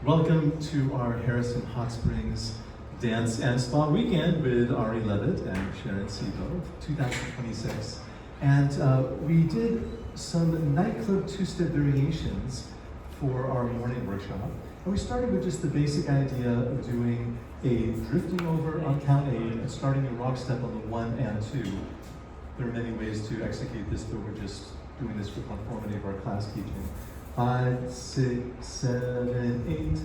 Welcome to our Harrison Hot Springs Dance and Spa Weekend with Ari Levitt and Sharon Sebo, 2026. And we did some nightclub two-step variations for our morning workshop. And we started with just the basic idea of doing a drifting over on count 8 and starting a rock step on the 1 and 2. There are many ways to execute this, but we're just doing this for conformity of our class teaching. 5, 6, 7, 8,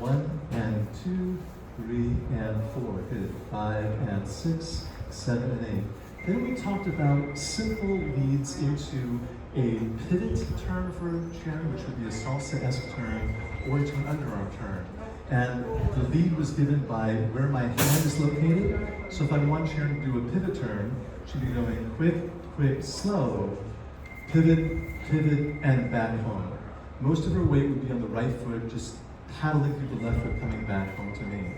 1 and 2, 3 and 4. Good. 5 and 6, 7 and 8. Then we talked about simple leads into a pivot turn for Sharon, which would be a salsa-esque turn, or into an underarm turn. And the lead was given by where my hand is located. So if I want Sharon to do a pivot turn, she'd be going quick, quick, slow, pivot, pivot, and back home. Most of her weight would be on the right foot, just paddling through the left foot, coming back home to me.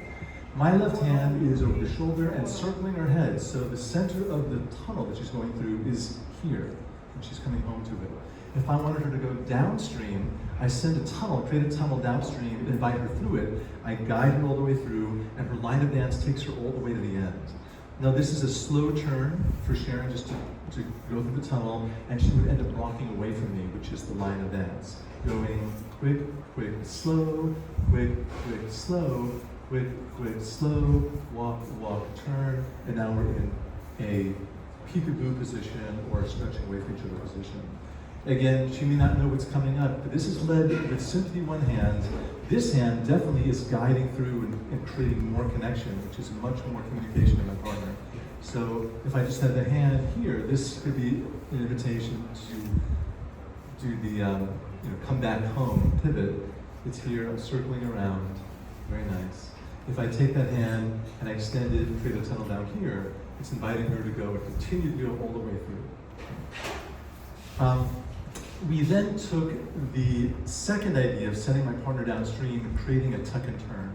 My left hand is over the shoulder and circling her head, so the center of the tunnel that she's going through is here, and she's coming home to it. If I wanted her to go downstream, I send a tunnel, create a tunnel downstream, invite her through it, I guide her all the way through, and her line of dance takes her all the way to the end. Now this is a slow turn for Sharon just to go through the tunnel, and she would end up rocking away from me, which is the line of dance. Going quick, quick, slow, quick, quick, slow, quick, quick, slow, walk, walk, turn, and now we're in a peekaboo position or a stretching away from each other position. Again, she may not know what's coming up, but this is led with simply one hand. This hand definitely is guiding through and creating more connection, which is much more communication with my partner. So if I just had the hand here, this could be an invitation to do the come back home pivot. It's here, I'm circling around, very nice. If I take that hand and I extend it and create a tunnel down here, it's inviting her to go and continue to go all the way through. We then took the second idea of setting my partner downstream and creating a tuck and turn.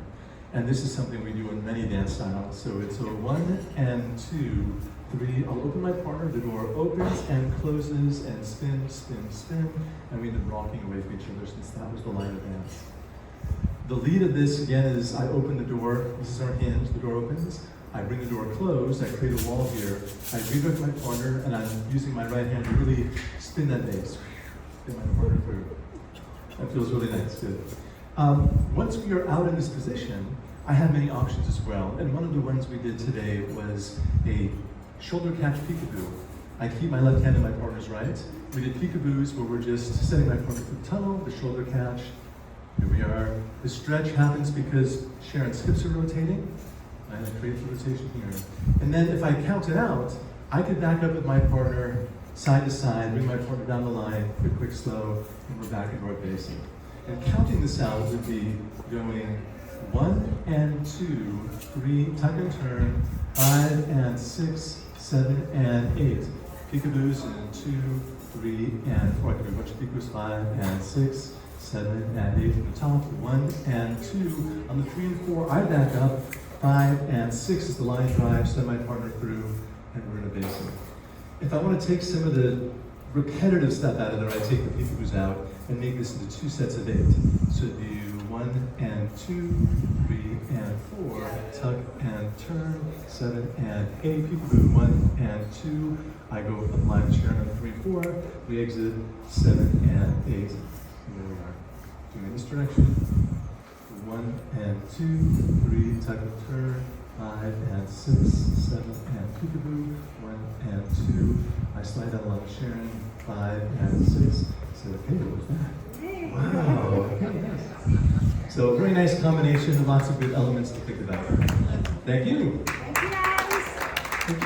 And this is something we do in many dance styles. So it's a 1 and 2, 3. I'll open my partner, the door opens and closes and spin, spin, spin. And we end up rocking away from each other since that was the line of dance. The lead of this, again, is I open the door. This is our hinge, the door opens. I bring the door closed, I create a wall here. I redirect my partner, and I'm using my right hand to really spin that bass. Spin my partner through. That feels really nice, good. Once we are out in this position, I have many options as well. And one of the ones we did today was a shoulder catch peekaboo. I keep my left hand in my partner's right. We did peekaboos where we're just setting my partner through the tunnel, the shoulder catch. Here we are. The stretch happens because Sharon's hips are rotating. And I create the rotation here. And then if I count it out, I could back up with my partner side to side, bring my partner down the line, quick, quick, slow, and we're back into our basic. And counting this out would be going 1 and 2, 3, tuck and turn, 5 and 6, 7 and 8. Peekaboos in 2, 3, and 4. I can do a bunch of peekaboos, 5 and 6, 7 and 8 from the top, 1 and 2. On the 3 and 4, I back up. 5 and 6 is the line drive, send my partner through, and we're in a basic. If I want to take some of the repetitive stuff out of there, I take the peekaboos out and make this into 2 sets of 8. So do 1 and 2, 3 and 4, tuck and turn, 7 and 8, peekaboo, 1 and 2. I go up the line with Sharon on 3 and 4. We exit 7 and 8. And there we are. Doing in this direction. 1 and 2, 3, tuck and turn, 5 and 6, 7 and peekaboo, 1 and 2. I slide down along Sharon, 5 and 6. So, okay, what was that? Wow, okay, nice. So, very nice combination, lots of good elements to think about. Thank you.